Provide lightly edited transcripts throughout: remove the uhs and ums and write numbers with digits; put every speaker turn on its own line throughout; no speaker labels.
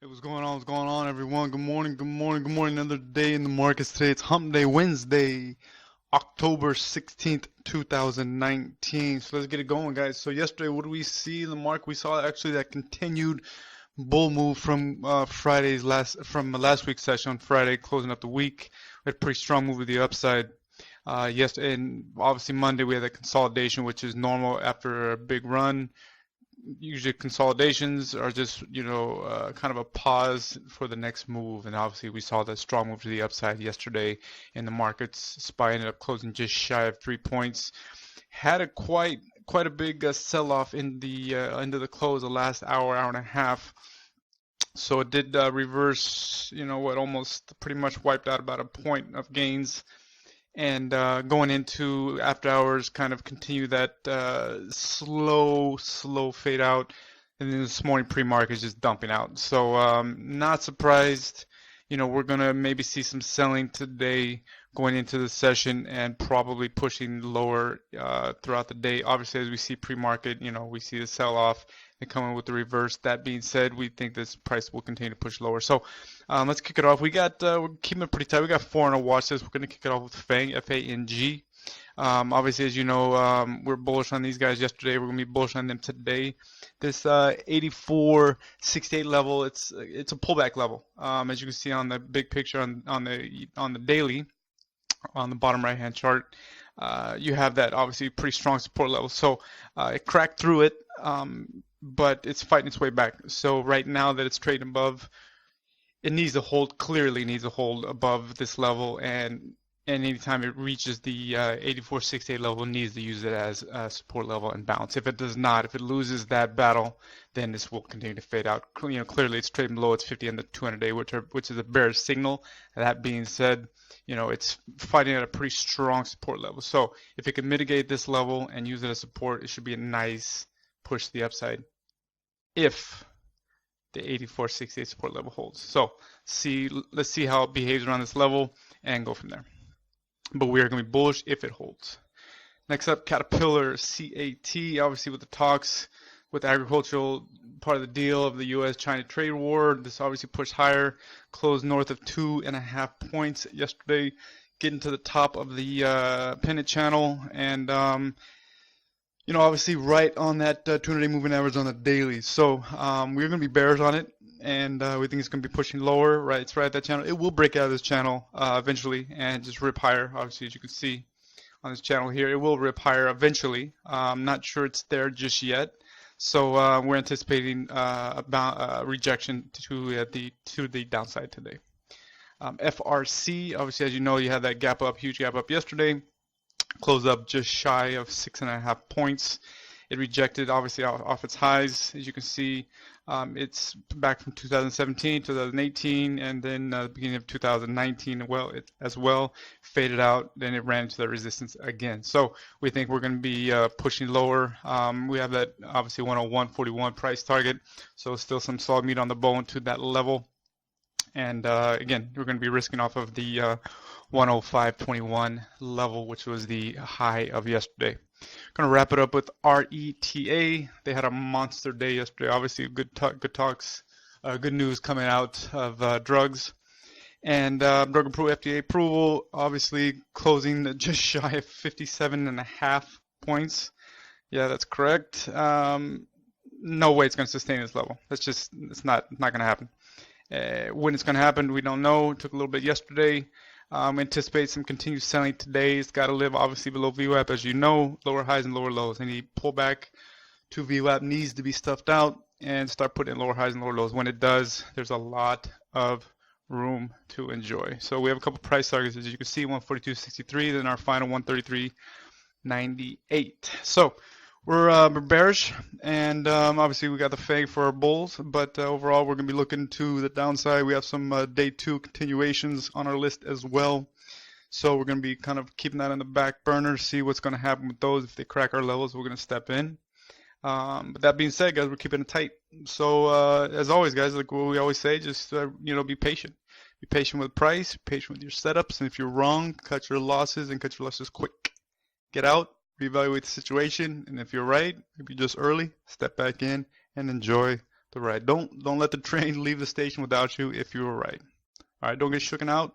What's going on? What's going on, everyone? Good morning, good morning, good morning. Another day in the markets today. It's Hump Day, Wednesday, October 16th, 2019. So let's get it going, guys. So yesterday, what do we see in the market? We saw actually that continued bull move from from last week's session on Friday, closing up the week. We had a pretty strong move to the upside. Yes, and obviously Monday we had that consolidation, which is normal after a big run. Usually consolidations are just, kind of a pause for the next move. And obviously we saw that strong move to the upside yesterday in the markets. SPY ended up closing just shy of 3 points. Had a quite a big sell-off in the into the close, the last hour and a half. So it did reverse, what almost pretty much wiped out about a point of gains. And going into after hours, kind of continue that slow fade out. And then this morning pre-market is just dumping out. So not surprised. We're going to maybe see some selling today going into the session and probably pushing lower throughout the day. Obviously, as we see pre-market, we see the sell-off and coming with the reverse. That being said, we think this price will continue to push lower. So let's kick it off. We're keeping it pretty tight. We got 4 on our watch list. We're going to kick it off with FANG, F-A-N-G. Obviously, as you know, we're bullish on these guys yesterday. We're going to be bullish on them today. This 84.68 level, it's a pullback level. As you can see on the big picture on the daily, on the bottom right hand chart, you have that obviously pretty strong support level. So it cracked through it, but it's fighting its way back. So right now that it's trading above, it needs to hold, clearly needs to hold above this level, and anytime it reaches the 84.68 level, it needs to use it as a support level and bounce. If it does not, if it loses that battle, then this will continue to fade out. Clearly it's trading below its 50 and the 200-day, which is a bearish signal. That being said, it's fighting at a pretty strong support level. So if it can mitigate this level and use it as support, it should be a nice push to the upside if the 84.68 support level holds. So let's see how it behaves around this level and go from there. But we are going to be bullish if it holds. Next up, Caterpillar, CAT, obviously with the talks with the agricultural part of the deal of the U.S.-China trade war. This obviously pushed higher, closed north of 2.5 points yesterday, getting to the top of the pennant channel, and obviously right on that 200-day moving average on the daily. So we're going to be bears on it, and we think it's going to be pushing lower. Right, it's right at that channel. It will break out of this channel eventually and just rip higher. Obviously, as you can see on this channel here, it will rip higher eventually. I'm not sure it's there just yet. So we're anticipating about rejection to the downside today. FRC, obviously, as you know, you had that gap up, huge gap up yesterday. Closed up just shy of 6.5 points. It rejected obviously off its highs. As you can see, it's back from 2017, 2018, and then the beginning of 2019. As well faded out. Then it ran into the resistance again. So we think we're going to be pushing lower. We have that obviously 101.41 price target. So still some solid meat on the bone to that level. And again, we're going to be risking off of the 105.21 level, which was the high of yesterday. Going to wrap it up with RETA. They had a monster day yesterday. Obviously, good talks, good news coming out of drugs. And drug FDA approval, obviously closing just shy of 57.5 points. Yeah, that's correct. No way it's going to sustain this level. It's not going to happen. When it's going to happen, we don't know. It took a little bit yesterday. Anticipate some continued selling today. It's got to live obviously below VWAP, as you know, lower highs and lower lows. Any pullback to VWAP needs to be stuffed out and start putting in lower highs and lower lows. When it does, there's a lot of room to enjoy. So we have a couple price targets, as you can see, 142.63, then our final 133.98. So we're bearish, and obviously we got the FANG for our bulls, but overall we're going to be looking to the downside. We have some day 2 continuations on our list as well, so we're going to be kind of keeping that on the back burner, see what's going to happen with those. If they crack our levels, we're going to step in. But that being said, guys, we're keeping it tight. So as always, guys, like what we always say, just be patient. Be patient with price, be patient with your setups, and if you're wrong, cut your losses and cut your losses quick. Get out, reevaluate the situation, and if you're right, maybe just early, step back in and enjoy the right. Don't let the train leave the station without you if you were right. All right, don't get shooken out.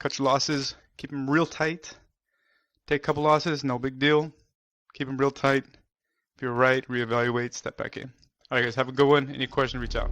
Cut your losses. Keep them real tight. Take a couple losses, no big deal. Keep them real tight. If you're right, reevaluate, step back in. All right, guys, have a good one. Any questions, reach out.